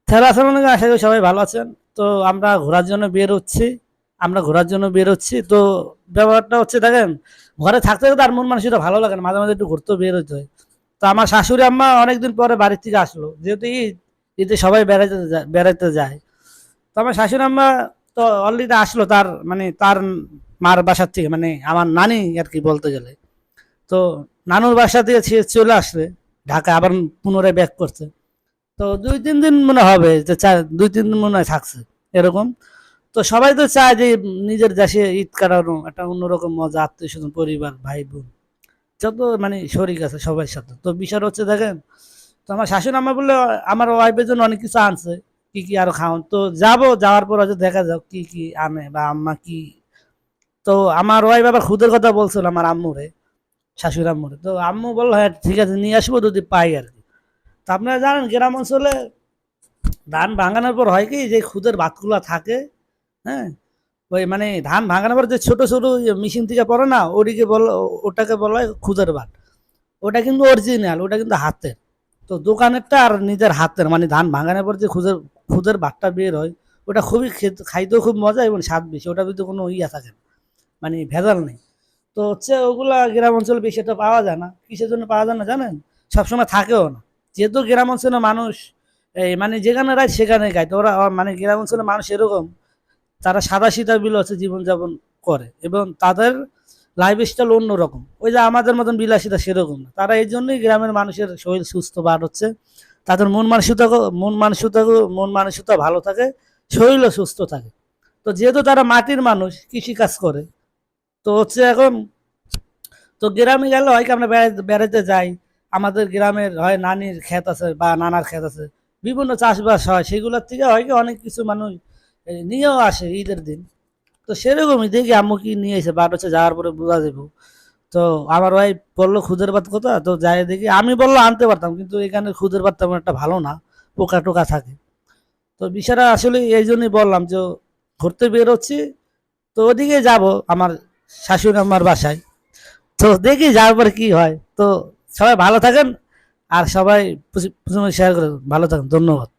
তাহলে আসসালামু আলাইকুম, আশা করি সবাই ভালো আছেন। তো আমরা ঘোরার জন্য বের হচ্ছি। তো ব্যাপারটা হচ্ছে দেখেন, ঘরে থাকতে থাকতে আর মন মানসিকতা ভালো লাগে না, মাঝে মাঝে একটু ঘুরতেও বের হতে হয়। তো আমার শাশুড়ি আম্মা অনেকদিন পরে বাড়ির থেকে আসলো, যেহেতু ঈদে সবাই বেড়াতে যায়। তো আমার শাশুড়ি আম্মা তো অলরেডি আসলো তার মানে তার মার বাসার থেকে, মানে আমার নানি আর কি বলতে গেলে। তো নানুর বাসা থেকে চলে আসলে ঢাকা, আবার পুনরায় ব্যাক করছে। তো ২-৩ দিন মনে হবে যে ২-৩ দিন মনে হয় থাকছে এরকম। তো সবাই তো চায় যে নিজের দেশে ঈদ কাটানো একটা অন্যরকম মজা, আত্মীয় স্বজন, পরিবার, ভাই বোন, যত মানে শরিক আছে সবার সাথে। তো বিষয়টা হচ্ছে দেখেন, তো আমার শাশুড়ি আম্মা বললে আমার ওয়াইফের জন্য অনেক কিছু আনছে, কি কি আরো খাওয়ান। তো যাওয়ার পর হয়তো দেখা যাক কি কি আনে বা আম্মা কি। তো আমার ওয়াইফ আবার খুদের কথা বলছিল আমার আম্মুরে, শাশুড়ি আম্মুরে। তো আম্মু বললো হ্যাঁ ঠিক আছে নিয়ে আসবো যদি পাই আর কি। তো আপনারা জানেন গ্রাম অঞ্চলে ধান ভাঙানোর পর হয় কি যে খুদের ভাতগুলা থাকে, হ্যাঁ, ওই মানে ধান ভাঙানোর পর যে ছোট ছোট মেশিন থেকে পড়ে না, ওটাকে বলা হয় খুদের ভাত। ওটা কিন্তু অরিজিনাল, ওটা কিন্তু হাতের। তো দোকানেরটা আর নিজের হাতের মানে ধান ভাঙানোর পর যে খুদের ভাতটা বের হয়, ওটা খুবই খাইতেও খুব মজা এবং স্বাদ বেশি। ওটার ভিতরে কোনো ইয়া থাকে না, মানে ভেজাল নেই। তো হচ্ছে ওগুলা গ্রাম অঞ্চলে বেশি একটা পাওয়া যায় না। কিসের জন্য পাওয়া যায় না জানেন? সবসময় থাকেও না। যেহেতু গ্রাম অঞ্চলের মানুষ এই মানে যেখানে রায় সেখানে খায়। তো মানে গ্রাম অঞ্চলের মানুষ এরকম, তারা সাদা-সিধা বিলসে জীবনযাপন করে এবং তাদের লাইফস্টাইল অন্যরকম। ওই যে আমাদের মতন বিলাসিতা সেরকম না। তারা এইজন্যই গ্রামের মানুষের শরীর সুস্থ বার হচ্ছে। তাদের মন মানসিকতা ভালো থাকে, শরীরও সুস্থ থাকে। তো যেহেতু তারা মাটির মানুষ, কৃষিকাজ করে। তো হচ্ছে এখন তো গ্রামে গেলে হয় কি আমরা বেড়াতে যাই। আমাদের গ্রামের হয় নানির ক্ষেত আছে বা নানার ক্ষেত আছে। বিভিন্ন চাষবাস হয়। সেগুলোর থেকে হয় কি অনেক কিছু মানুষ নিয়েও আসে ঈদের দিন। তো সেরকমই দেখি আম্মু কি নিয়ে এসে, বাট হচ্ছে যাওয়ার পরে বোঝা যাবো। তো আমার ভাই বললো খুদের ভাত কথা, তো যাই দেখি। আমি বললো আনতে পারতাম, কিন্তু এখানে খুদের ভাত তেমন একটা ভালো না, পোকা টোকা থাকে। তো বিষয়টা আসলে এই জন্যই বললাম যে ঘুরতে বের হচ্ছি, তো ওদিকে যাব আমার শাশুড়ি আম্মার বাসায়। তো দেখি যাওয়ার পরে কি হয়। তো সবাই ভালো থাকেন, আর সবাই শেয়ার করে ভালো থাকেন। ধন্যবাদ।